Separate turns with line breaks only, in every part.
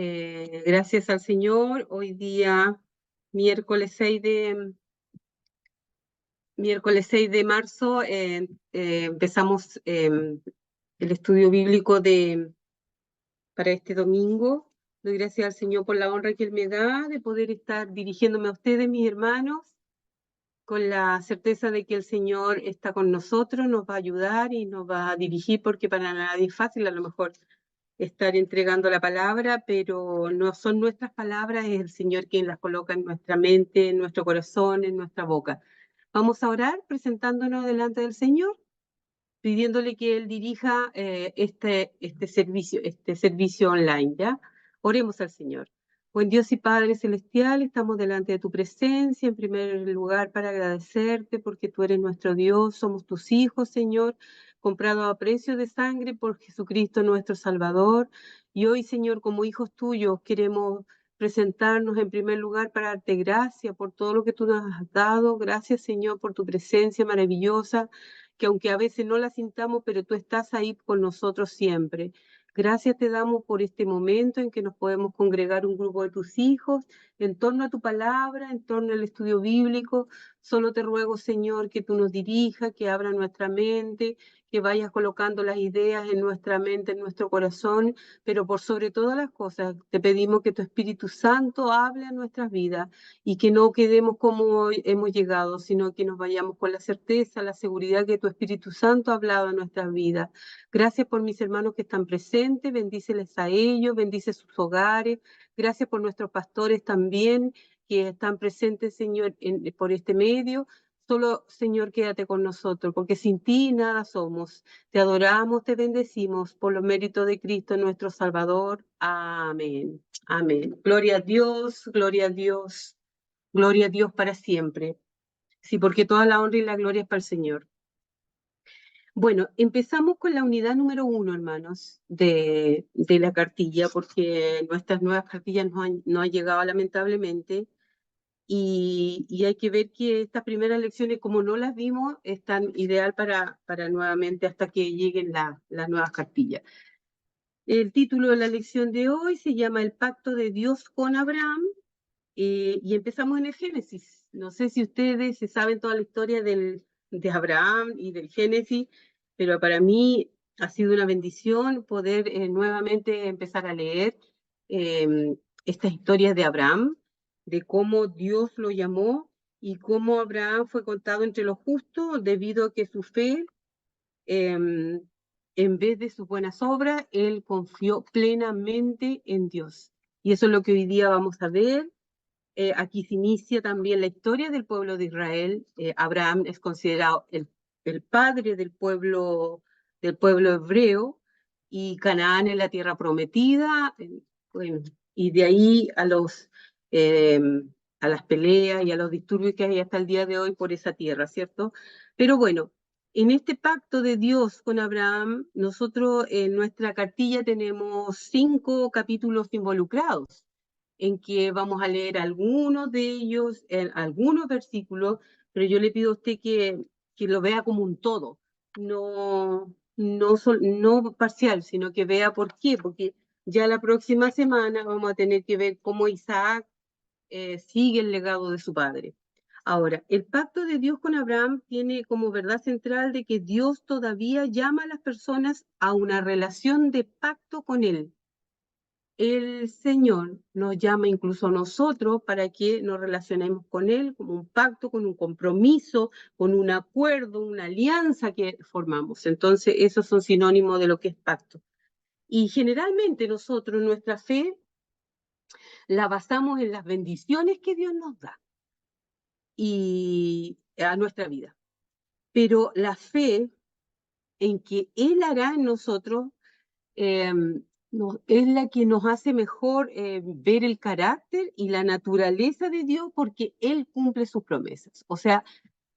Gracias al Señor, hoy día, miércoles 6 de marzo, empezamos el estudio bíblico para este domingo. Doy gracias al Señor por la honra que Él me da de poder estar dirigiéndome a ustedes, mis hermanos, con la certeza de que el Señor está con nosotros, nos va a ayudar y nos va a dirigir, porque para nadie es fácil, a lo mejor estar entregando la palabra, pero no son nuestras palabras, es el Señor quien las coloca en nuestra mente, en nuestro corazón, en nuestra boca. Vamos a orar presentándonos delante del Señor, pidiéndole que Él dirija este servicio online, ¿ya? Oremos al Señor. Buen Dios y Padre Celestial, estamos delante de tu presencia, en primer lugar para agradecerte porque tú eres nuestro Dios, somos tus hijos, Señor, comprados a precio de sangre por Jesucristo nuestro Salvador. Y hoy, Señor, como hijos tuyos, queremos presentarnos en primer lugar para darte gracias por todo lo que tú nos has dado. Gracias, Señor, por tu presencia maravillosa, que aunque a veces no la sintamos, pero tú estás ahí con nosotros siempre. Gracias te damos por este momento en que nos podemos congregar un grupo de tus hijos en torno a tu palabra, en torno al estudio bíblico. Solo te ruego, Señor, que tú nos dirijas, que abra nuestra mente, que vayas colocando las ideas en nuestra mente, en nuestro corazón, pero por sobre todas las cosas te pedimos que tu Espíritu Santo hable a nuestras vidas y que no quedemos como hoy hemos llegado, sino que nos vayamos con la certeza, la seguridad que tu Espíritu Santo ha hablado en nuestras vidas. Gracias por mis hermanos que están presentes, bendíceles a ellos, bendice sus hogares. Gracias por nuestros pastores también que están presentes, Señor, por este medio. Solo, Señor, quédate con nosotros, porque sin ti nada somos. Te adoramos, te bendecimos por los méritos de Cristo, nuestro Salvador. Amén. Amén. Gloria a Dios, gloria a Dios. Gloria a Dios para siempre. Sí, porque toda la honra y la gloria es para el Señor. Bueno, empezamos con la unidad número 1, hermanos, de la cartilla, porque nuestras nuevas cartillas no han llegado lamentablemente, y hay que ver que estas primeras lecciones, como no las vimos, están ideal para nuevamente hasta que lleguen las nuevas cartillas. El título de la lección de hoy se llama El pacto de Dios con Abraham, y empezamos en el Génesis. No sé si ustedes se saben toda la historia de Abraham y del Génesis, pero para mí ha sido una bendición poder nuevamente empezar a leer eh, estas historias de Abraham, de cómo Dios lo llamó y cómo Abraham fue contado entre los justos debido a que su fe, en vez de sus buenas obras, él confió plenamente en Dios. Y eso es lo que hoy día vamos a ver. Aquí se inicia también la historia del pueblo de Israel. Abraham es considerado el padre del pueblo hebreo, y Canaán es la tierra prometida. Bueno, y de ahí eh, a las peleas y a los disturbios que hay hasta el día de hoy por esa tierra, ¿cierto? Pero bueno, en este pacto de Dios con Abraham, nosotros en nuestra cartilla tenemos 5 capítulos involucrados, en que vamos a leer algunos de ellos, algunos versículos, pero yo le pido a usted que lo vea como un todo, no parcial, sino que vea por qué, porque ya la próxima semana vamos a tener que ver cómo Isaac sigue el legado de su padre. Ahora, el pacto de Dios con Abraham tiene como verdad central de que Dios todavía llama a las personas a una relación de pacto con Él. El Señor nos llama incluso a nosotros para que nos relacionemos con Él como un pacto, con un compromiso, con un acuerdo, una alianza que formamos. Entonces, esos son sinónimos de lo que es pacto. Y generalmente nosotros nuestra fe la basamos en las bendiciones que Dios nos da y a nuestra vida. Pero la fe en que Él hará en nosotros eh, es la que nos hace mejor ver el carácter y la naturaleza de Dios, porque Él cumple sus promesas. O sea,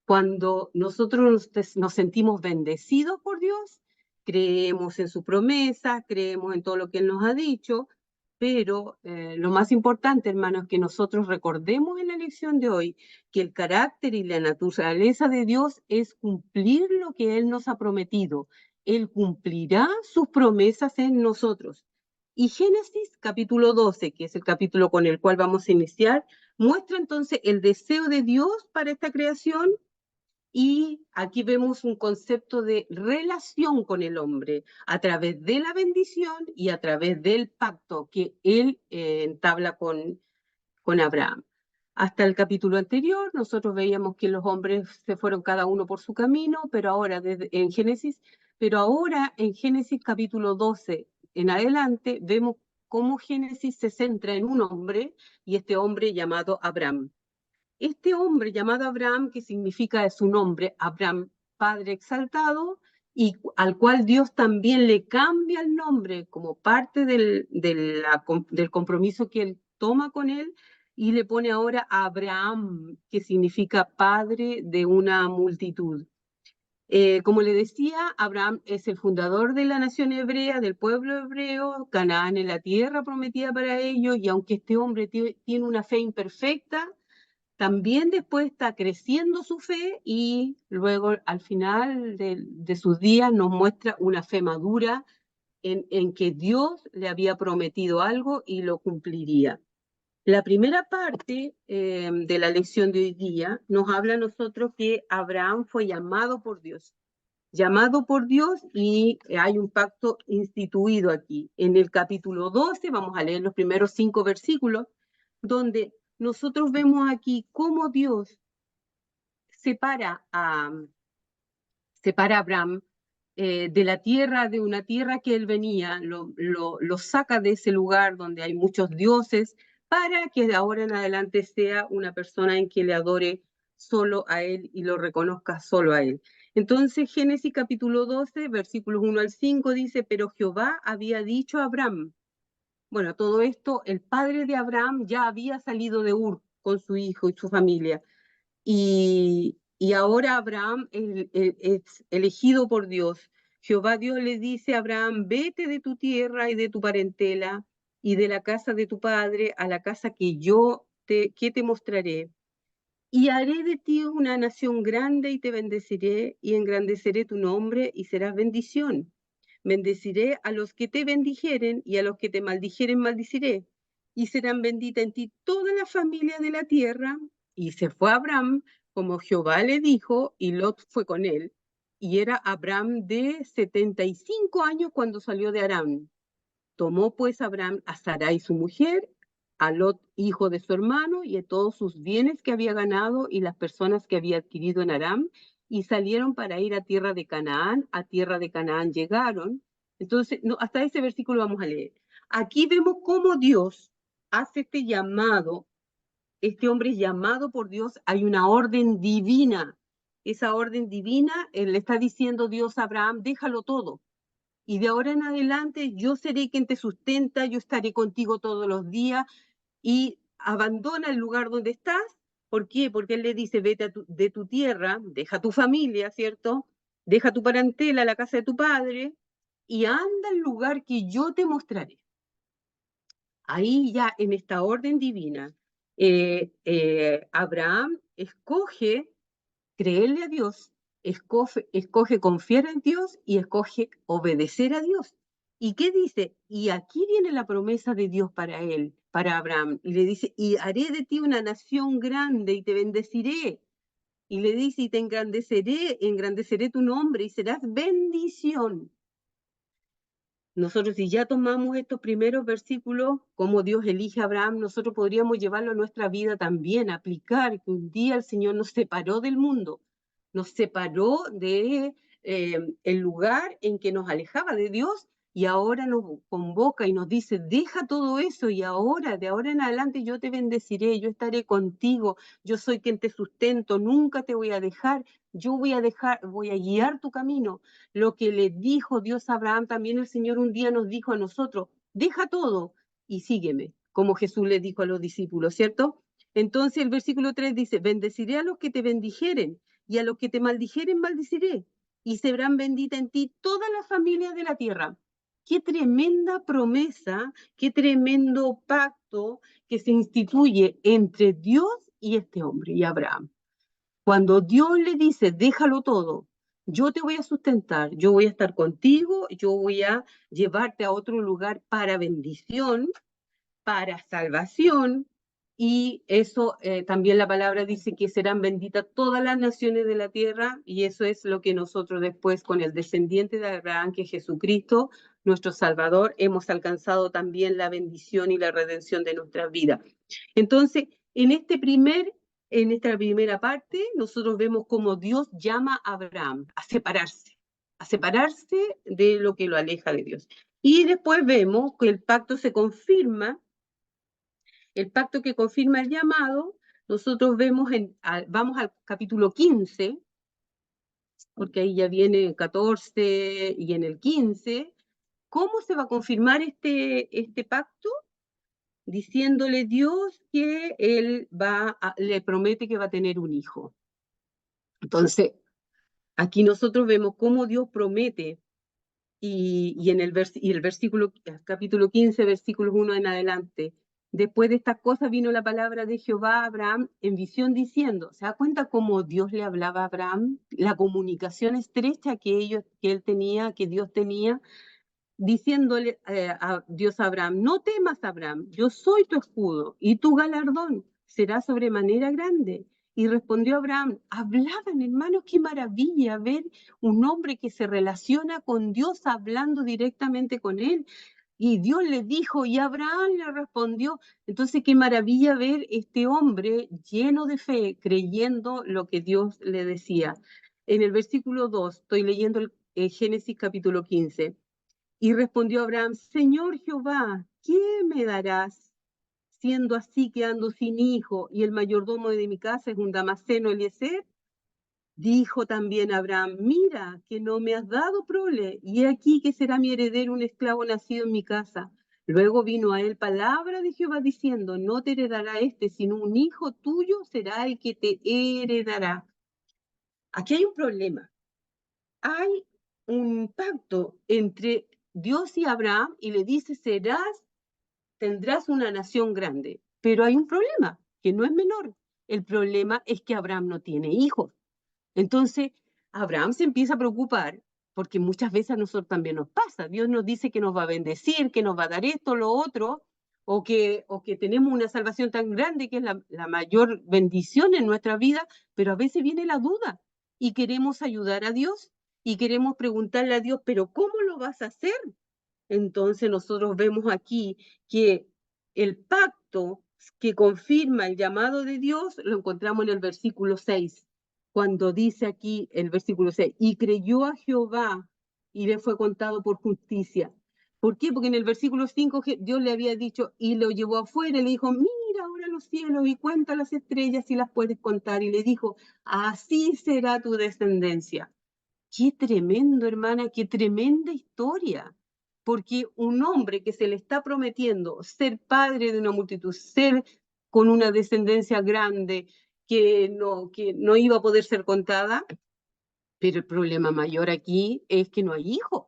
cuando nosotros nos sentimos bendecidos por Dios, creemos en su promesa, creemos en todo lo que Él nos ha dicho, pero lo más importante, hermanos, es que nosotros recordemos en la lección de hoy que el carácter y la naturaleza de Dios es cumplir lo que Él nos ha prometido. Él cumplirá sus promesas en nosotros. Y Génesis capítulo 12, que es el capítulo con el cual vamos a iniciar, muestra entonces el deseo de Dios para esta creación. Y aquí vemos un concepto de relación con el hombre a través de la bendición y a través del pacto que él entabla con Abraham. Hasta el capítulo anterior, nosotros veíamos que los hombres se fueron cada uno por su camino, pero ahora en Génesis capítulo 12 en adelante, vemos cómo Génesis se centra en un hombre, y este hombre llamado Abraham. Este hombre llamado Abraham, que significa su nombre, Abraham, Padre exaltado, y al cual Dios también le cambia el nombre como parte del compromiso que él toma con él, y le pone ahora Abraham, que significa padre de una multitud. Como le decía, Abraham es el fundador de la nación hebrea, del pueblo hebreo. Canaán es la tierra prometida para ellos, y aunque este hombre tiene una fe imperfecta, también después está creciendo su fe, y luego al final de sus días nos muestra una fe madura en que Dios le había prometido algo y lo cumpliría. La primera parte de la lección de hoy día nos habla a nosotros que Abraham fue llamado por Dios. Llamado por Dios, y hay un pacto instituido aquí. En el capítulo 12, vamos a leer los primeros 5 versículos, donde nosotros vemos aquí cómo Dios separa a Abraham de la tierra, de una tierra que él venía, lo saca de ese lugar donde hay muchos dioses, para que de ahora en adelante sea una persona en que le adore solo a él y lo reconozca solo a él. Entonces, Génesis capítulo 12, versículos 1 al 5 dice: pero Jehová había dicho a Abraham. Bueno, todo esto, el padre de Abraham ya había salido de Ur con su hijo y su familia. Y ahora Abraham es elegido por Dios. Jehová Dios le dice a Abraham: vete de tu tierra y de tu parentela y de la casa de tu padre a la casa que te mostraré. Y haré de ti una nación grande y te bendeciré y engrandeceré tu nombre y serás bendición. Bendeciré a los que te bendijeren y a los que te maldijeren maldiciré. Y serán benditas en ti toda la familia de la tierra. Y se fue Abraham como Jehová le dijo, y Lot fue con él. Y era Abraham de 75 años cuando salió de Aram. Tomó pues Abraham a Sarai su mujer, a Lot hijo de su hermano, y a todos sus bienes que había ganado y las personas que había adquirido en Aram, y salieron para ir a tierra de Canaán. A tierra de Canaán llegaron. Entonces, no, hasta ese versículo vamos a leer. Aquí vemos cómo Dios hace este llamado. Este hombre es llamado por Dios. Hay una orden divina. Esa orden divina, le está diciendo Dios a Abraham: déjalo todo, y de ahora en adelante yo seré quien te sustenta, yo estaré contigo todos los días, y abandona el lugar donde estás. ¿Por qué? Porque él le dice: vete de tu tierra, deja tu familia, ¿cierto? Deja tu parentela, la casa de tu padre, y anda al lugar que yo te mostraré. Ahí ya en esta orden divina, Abraham escoge creerle a Dios, escoge confiar en Dios y escoge obedecer a Dios. ¿Y qué dice? Y aquí viene la promesa de Dios para él, para Abraham. Y le dice: y haré de ti una nación grande y te bendeciré. Y le dice: y te engrandeceré tu nombre y serás bendición. Nosotros, si ya tomamos estos primeros versículos, como Dios elige a Abraham, nosotros podríamos llevarlo a nuestra vida también, aplicar que un día el Señor nos separó del mundo, nos separó de el lugar en que nos alejaba de Dios, y ahora nos convoca y nos dice: deja todo eso, y ahora, de ahora en adelante yo te bendeciré, yo estaré contigo, yo soy quien te sustento, nunca te voy a dejar, yo voy a guiar tu camino. Lo que le dijo Dios a Abraham, también el Señor un día nos dijo a nosotros: deja todo y sígueme, como Jesús le dijo a los discípulos, ¿cierto? Entonces el versículo 3 dice: bendeciré a los que te bendijeren y a los que te maldijeren maldiciré, y serán benditas en ti todas las familias de la tierra. Qué tremenda promesa, qué tremendo pacto que se instituye entre Dios y este hombre y Abraham. Cuando Dios le dice: déjalo todo, yo te voy a sustentar, yo voy a estar contigo, yo voy a llevarte a otro lugar para bendición, para salvación, y eso también la palabra dice que serán benditas todas las naciones de la tierra, y eso es lo que nosotros después con el descendiente de Abraham, que es Jesucristo, nuestro Salvador, hemos alcanzado también la bendición y la redención de nuestra vida. Entonces, en esta primera parte, nosotros vemos cómo Dios llama a Abraham a separarse de lo que lo aleja de Dios. Y después vemos que el pacto se confirma, el pacto que confirma el llamado. Nosotros vamos al capítulo 15, porque ahí ya viene el 14 y en el 15, ¿cómo se va a confirmar este pacto? Diciéndole Dios que él le promete que va a tener un hijo. Entonces, aquí nosotros vemos cómo Dios promete, y en el versículo, capítulo 15, versículos 1 en adelante, después de estas cosas vino la palabra de Jehová a Abraham en visión diciendo, ¿se da cuenta cómo Dios le hablaba a Abraham? La comunicación estrecha que él tenía, que Dios tenía, diciéndole a Dios a Abraham, no temas, Abraham, yo soy tu escudo y tu galardón será sobremanera grande. Y respondió Abraham, hablaban, hermanos, qué maravilla ver un hombre que se relaciona con Dios hablando directamente con él. Y Dios le dijo, y Abraham le respondió. Entonces, qué maravilla ver este hombre lleno de fe, creyendo lo que Dios le decía. En el versículo 2, estoy leyendo el Génesis capítulo 15. Y respondió Abraham, Señor Jehová, ¿qué me darás? Siendo así que ando sin hijo y el mayordomo de mi casa es un Damaseno Eliezer. Dijo también Abraham, mira que no me has dado prole, y he aquí que será mi heredero un esclavo nacido en mi casa. Luego vino a él palabra de Jehová diciendo, no te heredará sino un hijo tuyo será el que te heredará. Aquí hay un problema. Hay un pacto entre Dios y Abraham y le dice, tendrás una nación grande. Pero hay un problema, que no es menor. El problema es que Abraham no tiene hijos. Entonces, Abraham se empieza a preocupar, porque muchas veces a nosotros también nos pasa. Dios nos dice que nos va a bendecir, que nos va a dar esto, lo otro, o que tenemos una salvación tan grande que es la mayor bendición en nuestra vida, pero a veces viene la duda y queremos ayudar a Dios y queremos preguntarle a Dios, pero ¿cómo lo vas a hacer? Entonces nosotros vemos aquí que el pacto que confirma el llamado de Dios lo encontramos en el versículo 6, cuando dice aquí el versículo 6, y creyó a Jehová y le fue contado por justicia. ¿Por qué? Porque en el versículo 5 Dios le había dicho y lo llevó afuera y le dijo, mira ahora los cielos y cuenta las estrellas si las puedes contar. Y le dijo, así será tu descendencia. Qué tremendo, hermana, qué tremenda historia. Porque un hombre que se le está prometiendo ser padre de una multitud, ser con una descendencia grande que no iba a poder ser contada, pero el problema mayor aquí es que no hay hijos.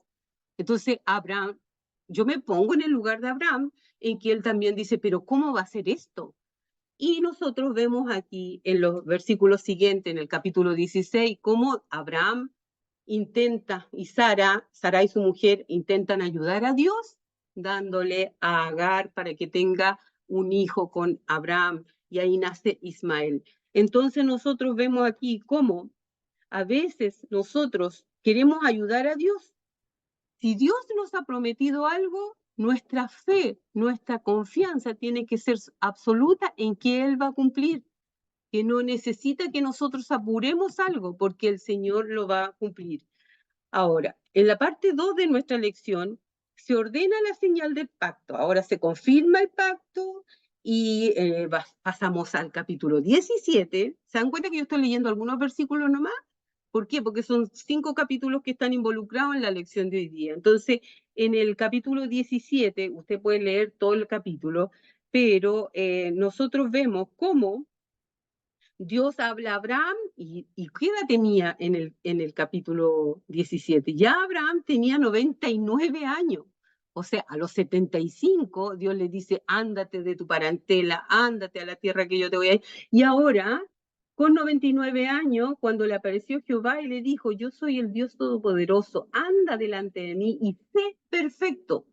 Entonces, Abraham, yo me pongo en el lugar de Abraham, en que él también dice, pero ¿cómo va a ser esto? Y nosotros vemos aquí en los versículos siguientes, en el capítulo 16, cómo Abraham intenta, y Sara y su mujer intentan ayudar a Dios, dándole a Agar para que tenga un hijo con Abraham, y ahí nace Ismael. Entonces nosotros vemos aquí cómo a veces nosotros queremos ayudar a Dios. Si Dios nos ha prometido algo, nuestra fe, nuestra confianza tiene que ser absoluta en que Él va a cumplir, que no necesita que nosotros apuremos algo, porque el Señor lo va a cumplir. Ahora, en la parte 2 de nuestra lección, se ordena la señal del pacto. Ahora se confirma el pacto y pasamos al capítulo 17. ¿Se dan cuenta que yo estoy leyendo algunos versículos nomás? ¿Por qué? Porque son 5 capítulos que están involucrados en la lección de hoy día. Entonces, en el capítulo 17, usted puede leer todo el capítulo, pero nosotros vemos cómo Dios habla a Abraham y ¿qué edad tenía en el capítulo 17? Ya Abraham tenía 99 años. O sea, a los 75 Dios le dice, ándate de tu parentela, ándate a la tierra que yo te voy a ir. Y ahora con 99 años, cuando le apareció Jehová y le dijo, yo soy el Dios Todopoderoso, anda delante de mí y sé perfecto.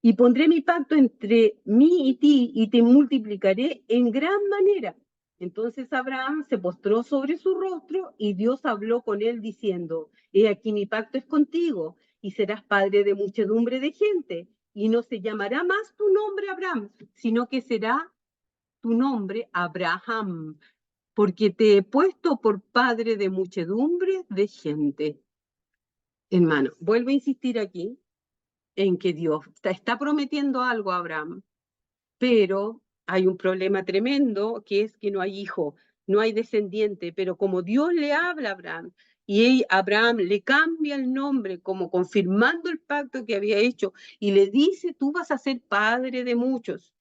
Y pondré mi pacto entre mí y ti y te multiplicaré en gran manera. Entonces Abraham se postró sobre su rostro y Dios habló con él diciendo, he aquí mi pacto es contigo y serás padre de muchedumbre de gente y no se llamará más tu nombre Abraham, sino que será tu nombre Abraham, porque te he puesto por padre de muchedumbre de gente. Hermano, vuelvo a insistir aquí en que Dios está prometiendo algo a Abraham, pero hay un problema tremendo que es que no hay hijo, no hay descendiente, pero como Dios le habla a Abraham y Abraham le cambia el nombre como confirmando el pacto que había hecho y le dice, tú vas a ser padre de muchos.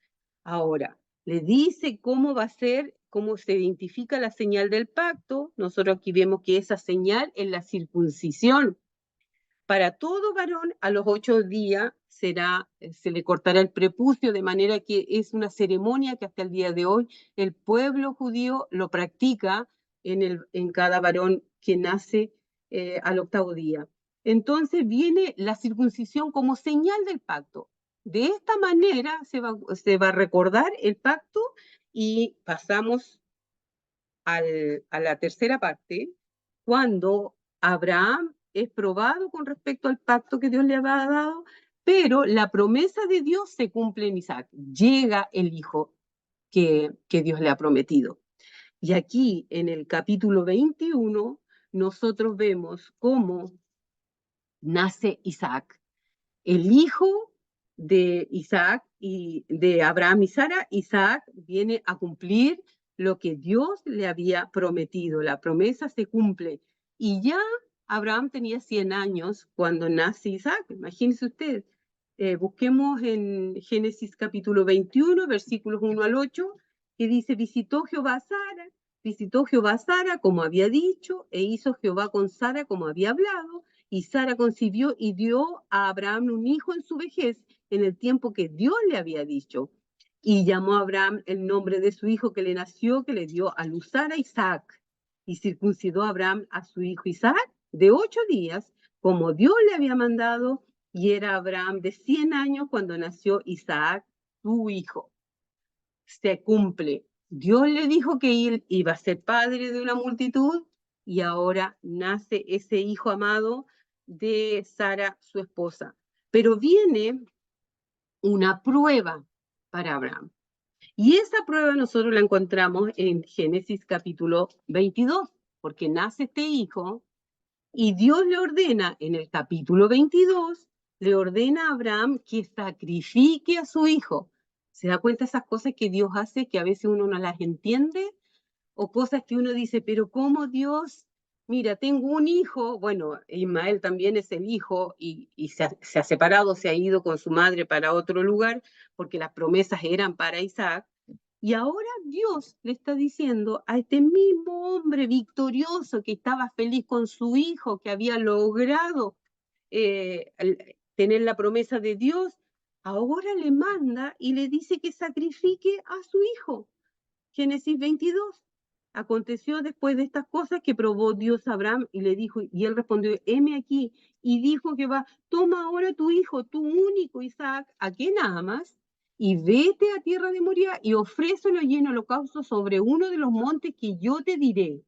Ahora, le dice cómo va a ser, cómo se identifica la señal del pacto. Nosotros aquí vemos que esa señal es la circuncisión. Para todo varón, a los 8 días se le cortará el prepucio, de manera que es una ceremonia que hasta el día de hoy el pueblo judío lo practica en cada varón que nace al 8º día. Entonces viene la circuncisión como señal del pacto. De esta manera se va a recordar el pacto y pasamos a la tercera parte, cuando Abraham es probado con respecto al pacto que Dios le había dado, pero la promesa de Dios se cumple en Isaac. Llega el hijo que Dios le ha prometido. Y aquí en el capítulo 21 nosotros vemos cómo nace Isaac, el hijo de Isaac y de Abraham y Sara. Isaac viene a cumplir lo que Dios le había prometido. La promesa se cumple. Y ya Abraham tenía 100 años cuando nace Isaac. Imagínense ustedes. Busquemos en Génesis capítulo 21, versículos 1 al 8, que dice, visitó Jehová a Sara como había dicho, e hizo Jehová con Sara como había hablado, y Sara concibió y dio a Abraham un hijo en su vejez, en el tiempo que Dios le había dicho. Y llamó a Abraham el nombre de su hijo que le nació, que le dio a luz Sara, Isaac. Y circuncidó a Abraham a su hijo Isaac de 8 días, como Dios le había mandado, y era Abraham de 100 años cuando nació Isaac, su hijo. Se cumple. Dios le dijo que él iba a ser padre de una multitud y ahora nace ese hijo amado de Sara, su esposa. Pero viene una prueba para Abraham. Y esa prueba nosotros la encontramos en Génesis capítulo 22, porque nace este hijo y Dios le ordena en el capítulo 22, le ordena a Abraham que sacrifique a su hijo. ¿Se da cuenta de esas cosas que Dios hace que a veces uno no las entiende? O cosas que uno dice, pero ¿cómo Dios? Mira, tengo un hijo, bueno, Ismael también es el hijo y se ha separado, se ha ido con su madre para otro lugar porque las promesas eran para Isaac. Y ahora Dios le está diciendo a este mismo hombre victorioso que estaba feliz con su hijo, que había logrado tener la promesa de Dios, ahora le manda y le dice que sacrifique a su hijo. Génesis 22. Aconteció después de estas cosas que probó Dios a Abraham y le dijo, y él respondió, heme aquí. Y dijo Jehová, toma ahora tu hijo, tu único Isaac, a quien amas, y vete a tierra de Moría y ofrécelo y en holocausto sobre uno de los montes que yo te diré.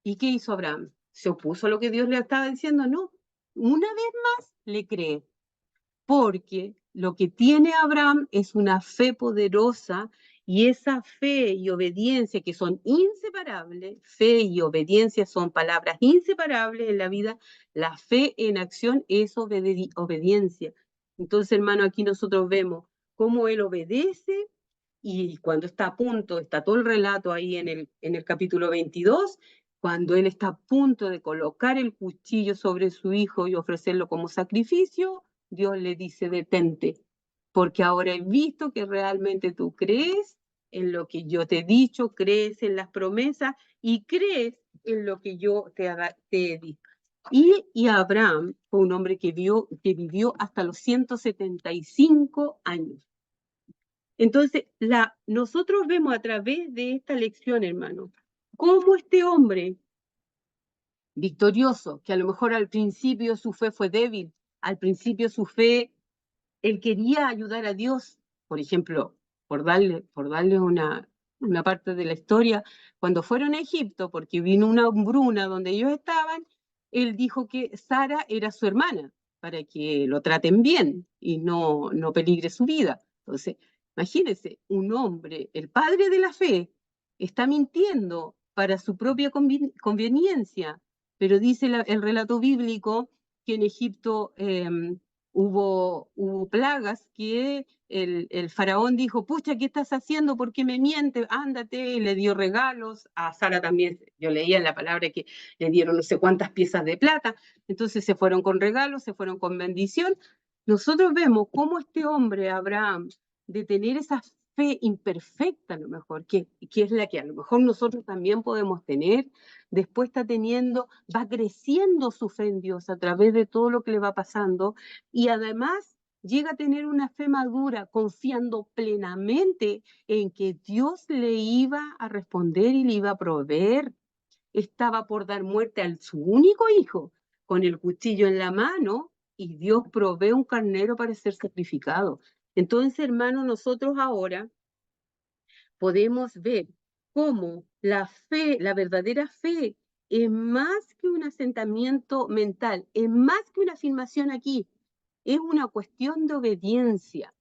¿Y qué hizo Abraham? ¿Se opuso a lo que Dios le estaba diciendo? No. Una vez más le cree, porque lo que tiene Abraham es una fe poderosa y esa fe y obediencia que son inseparables, fe y obediencia son palabras inseparables en la vida, la fe en acción es obediencia. Entonces, hermano, aquí nosotros vemos cómo él obedece y cuando está a punto, está todo el relato ahí en el capítulo 22, cuando él está a punto de colocar el cuchillo sobre su hijo y ofrecerlo como sacrificio, Dios le dice, detente, porque ahora he visto que realmente tú crees en lo que yo te he dicho, crees en las promesas y crees en lo que yo te he dicho. Y Abraham fue un hombre que vivió hasta los 175 años. Entonces, nosotros vemos a través de esta lección, hermano, cómo este hombre victorioso, que a lo mejor al principio su fe fue débil, al principio su fe, él quería ayudar a Dios, por ejemplo, por darle una parte de la historia, cuando fueron a Egipto, porque vino una hambruna donde ellos estaban, él dijo que Sara era su hermana, para que lo traten bien y no peligre su vida. Entonces, imagínense, un hombre, el padre de la fe, está mintiendo para su propia conveniencia, pero dice el relato bíblico que en Egipto hubo plagas que el faraón dijo, pucha, ¿qué estás haciendo? ¿Por qué me mientes? Ándate, y le dio regalos. A Sara también, yo leía en la palabra que le dieron no sé cuántas piezas de plata. Entonces se fueron con regalos, se fueron con bendición. Nosotros vemos cómo este hombre, Abraham, de tener esa fe imperfecta a lo mejor, que es la que a lo mejor nosotros también podemos tener, después va creciendo su fe en Dios a través de todo lo que le va pasando, y además llega a tener una fe madura, confiando plenamente en que Dios le iba a responder y le iba a proveer. Estaba por dar muerte a su único hijo, con el cuchillo en la mano, y Dios provee un carnero para ser sacrificado. Entonces, hermano, nosotros ahora podemos ver cómo la fe, la verdadera fe, es más que un asentamiento mental, es más que una afirmación aquí, es una cuestión de obediencia.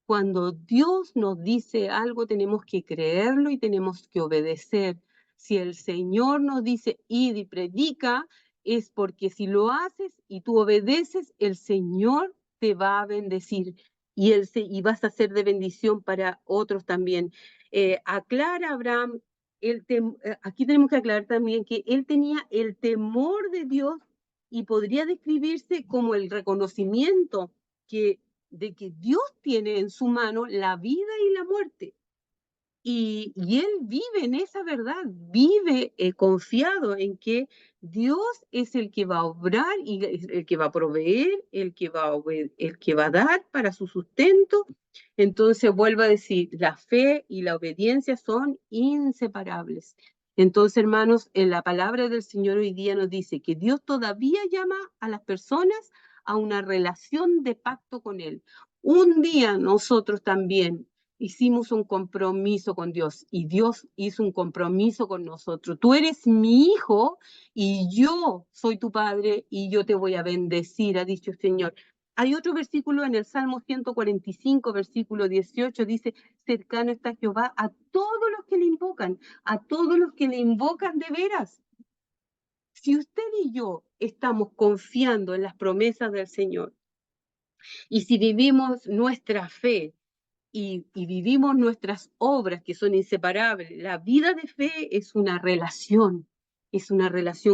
Cuando Dios nos dice algo, tenemos que creerlo y tenemos que obedecer. Si el Señor nos dice, id y predica, es porque si lo haces y tú obedeces, el Señor te va a bendecir y vas a ser de bendición para otros también. Aclara Abraham, aquí tenemos que aclarar también que él tenía el temor de Dios y podría describirse como el reconocimiento de que Dios tiene en su mano la vida y la muerte. Y él vive en esa verdad, vive confiado en que Dios es el que va a obrar y el que va a proveer, el que va a dar para su sustento. Entonces vuelvo a decir, la fe y la obediencia son inseparables. Entonces, hermanos, en la palabra del Señor hoy día nos dice que Dios todavía llama a las personas a una relación de pacto con Él. Un día nosotros también hicimos un compromiso con Dios y Dios hizo un compromiso con nosotros. Tú eres mi hijo y yo soy tu padre y yo te voy a bendecir, ha dicho el Señor. Hay otro versículo en el Salmo 145, versículo 18, dice, cercano está Jehová a todos los que le invocan, a todos los que le invocan de veras. Si usted y yo estamos confiando en las promesas del Señor y si vivimos nuestra fe y vivimos nuestras obras que son inseparables. La vida de fe es una relación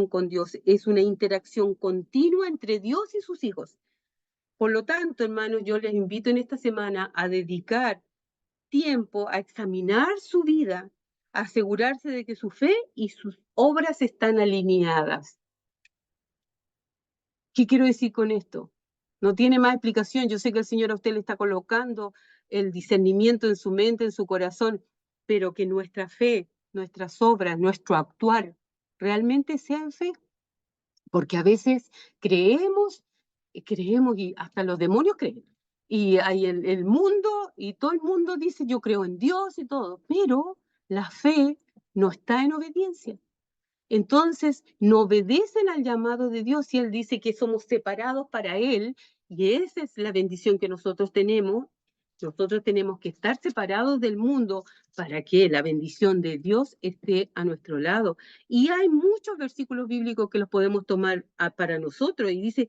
con Dios, es una interacción continua entre Dios y sus hijos. Por lo tanto, hermanos, yo les invito en esta semana a dedicar tiempo a examinar su vida, a asegurarse de que su fe y sus obras están alineadas. ¿Qué quiero decir con esto? No tiene más explicación. Yo sé que el Señor a usted le está colocando el discernimiento en su mente, en su corazón, pero que nuestra fe, nuestras obras, nuestro actuar realmente sean fe. Porque a veces creemos y hasta los demonios creen. Y hay el mundo y todo el mundo dice yo creo en Dios y todo, pero la fe no está en obediencia. Entonces, no obedecen al llamado de Dios y Él dice que somos separados para Él y esa es la bendición que nosotros tenemos. Nosotros tenemos que estar separados del mundo para que la bendición de Dios esté a nuestro lado. Y hay muchos versículos bíblicos que los podemos tomar para nosotros. Y dice,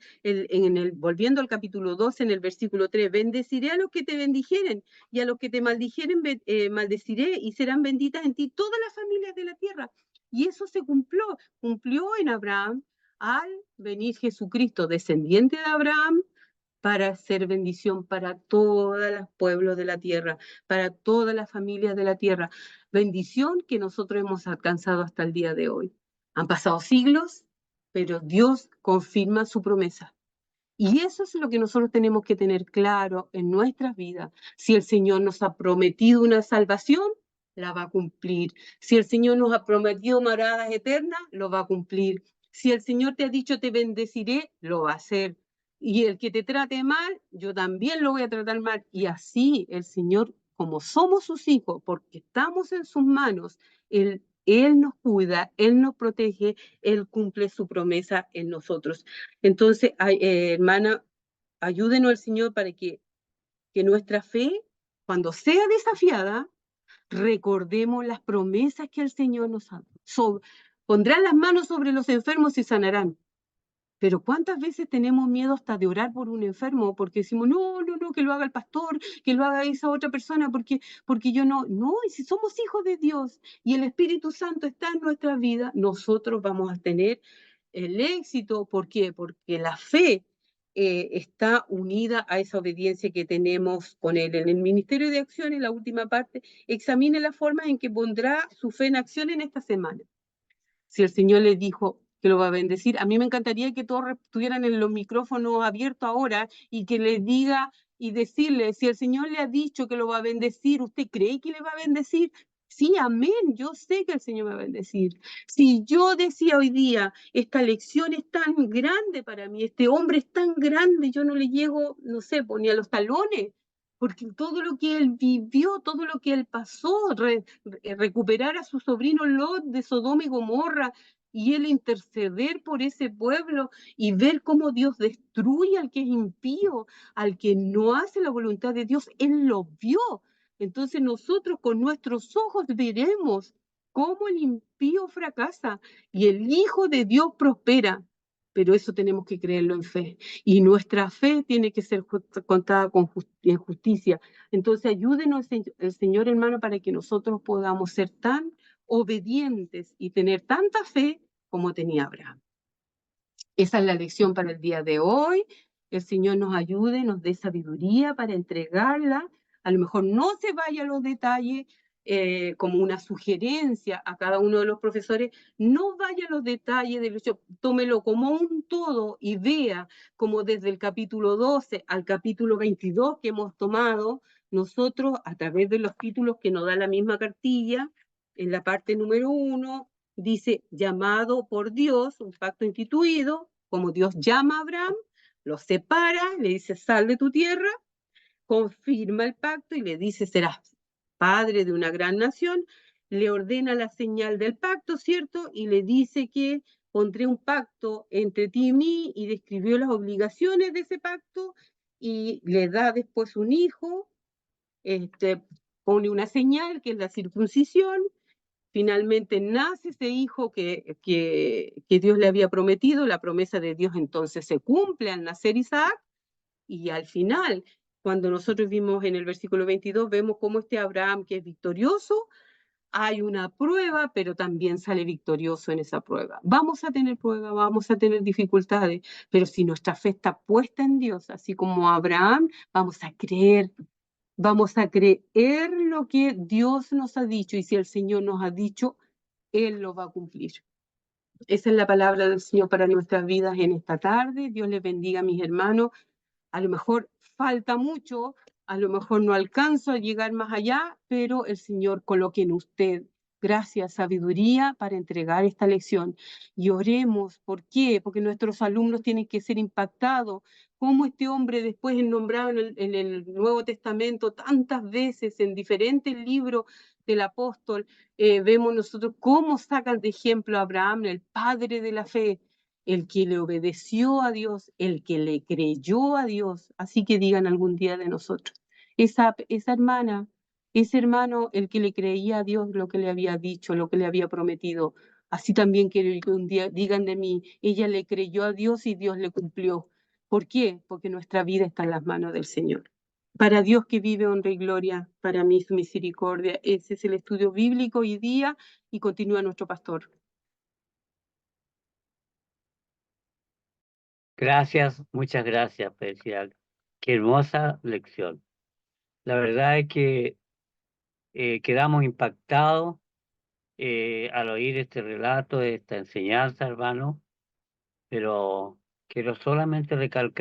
volviendo al capítulo 2, en el versículo 3, bendeciré a los que te bendijeren y a los que te maldijeren, maldeciré y serán benditas en ti todas las familias de la tierra. Y eso se cumplió en Abraham al venir Jesucristo, descendiente de Abraham, para ser bendición para todos los pueblos de la tierra, para todas las familias de la tierra. Bendición que nosotros hemos alcanzado hasta el día de hoy. Han pasado siglos, pero Dios confirma su promesa. Y eso es lo que nosotros tenemos que tener claro en nuestras vidas. Si el Señor nos ha prometido una salvación, la va a cumplir. Si el Señor nos ha prometido moradas eternas, lo va a cumplir. Si el Señor te ha dicho te bendeciré, lo va a hacer. Y el que te trate mal, yo también lo voy a tratar mal. Y así el Señor, como somos sus hijos, porque estamos en sus manos, Él nos cuida, Él nos protege, Él cumple su promesa en nosotros. Entonces, hermana, ayúdenos al Señor para que nuestra fe, cuando sea desafiada, recordemos las promesas que el Señor nos ha dado. Pondrán las manos sobre los enfermos y sanarán. Pero ¿cuántas veces tenemos miedo hasta de orar por un enfermo? Porque decimos, no, no, no, que lo haga el pastor, que lo haga esa otra persona, porque yo no. No, y si somos hijos de Dios y el Espíritu Santo está en nuestra vida, nosotros vamos a tener el éxito. ¿Por qué? Porque la fe está unida a esa obediencia que tenemos con Él. En el Ministerio de Acción, en la última parte, examine la forma en que pondrá su fe en acción en esta semana. Si el Señor les dijo que lo va a bendecir, a mí me encantaría que todos estuvieran en los micrófonos abiertos ahora y que les diga y decirle, si el Señor le ha dicho que lo va a bendecir, ¿usted cree que le va a bendecir? Sí, amén, yo sé que el Señor me va a bendecir. Si yo decía hoy día, esta lección es tan grande para mí, este hombre es tan grande, yo no le llego, no sé, ni a los talones, porque todo lo que él vivió, todo lo que él pasó, recuperar a su sobrino Lot de Sodoma y Gomorra, y él interceder por ese pueblo y ver cómo Dios destruye al que es impío, al que no hace la voluntad de Dios, él lo vio. Entonces nosotros con nuestros ojos veremos cómo el impío fracasa y el Hijo de Dios prospera. Pero eso tenemos que creerlo en fe. Y nuestra fe tiene que ser contada en justicia. Entonces ayúdenos el Señor, hermano, para que nosotros podamos ser tan obedientes y tener tanta fe como tenía Abraham. Esa es la lección para el día de hoy. El Señor nos ayude, nos dé sabiduría para entregarla. A lo mejor no se vaya a los detalles, como una sugerencia a cada uno de los profesores, no vaya a los detalles del hecho, tómelo como un todo y vea como desde el capítulo 12 al capítulo 22 que hemos tomado, nosotros a través de los títulos que nos da la misma cartilla, en la parte número 1, dice llamado por Dios, un pacto instituido, como Dios llama a Abraham, lo separa, le dice sal de tu tierra, confirma el pacto y le dice serás padre de una gran nación, le ordena la señal del pacto, ¿cierto? Y le dice que pondré un pacto entre ti y mí y describió las obligaciones de ese pacto y le da después un hijo, pone una señal que es la circuncisión. Finalmente nace ese hijo que Dios le había prometido, la promesa de Dios entonces se cumple al nacer Isaac, y al final, cuando nosotros vimos en el versículo 22, vemos cómo este Abraham que es victorioso, hay una prueba, pero también sale victorioso en esa prueba. Vamos a tener pruebas, vamos a tener dificultades, pero si nuestra fe está puesta en Dios, así como Abraham, vamos a creer lo que Dios nos ha dicho, y si el Señor nos ha dicho, Él lo va a cumplir. Esa es la palabra del Señor para nuestras vidas en esta tarde. Dios les bendiga, mis hermanos. A lo mejor falta mucho, a lo mejor no alcanzo a llegar más allá, pero el Señor coloque en usted gracia, sabiduría para entregar esta lección. Y oremos, ¿por qué? Porque nuestros alumnos tienen que ser impactados. Como este hombre después es nombrado en el Nuevo Testamento tantas veces en diferentes libros del apóstol, vemos nosotros cómo sacan de ejemplo a Abraham, el padre de la fe, el que le obedeció a Dios, el que le creyó a Dios. Así que digan algún día de nosotros. Esa hermana, ese hermano, el que le creía a Dios lo que le había dicho, lo que le había prometido. Así también quiero que un día digan de mí, ella le creyó a Dios y Dios le cumplió. ¿Por qué? Porque nuestra vida está en las manos del Señor. Para Dios que vive honra y gloria, para mí su misericordia. Ese es el estudio bíblico hoy día y continúa nuestro pastor.
Gracias, muchas gracias, Felicidad. Qué hermosa lección. La verdad es que quedamos impactados al oír este relato, esta enseñanza, hermano, pero quiero solamente recalcar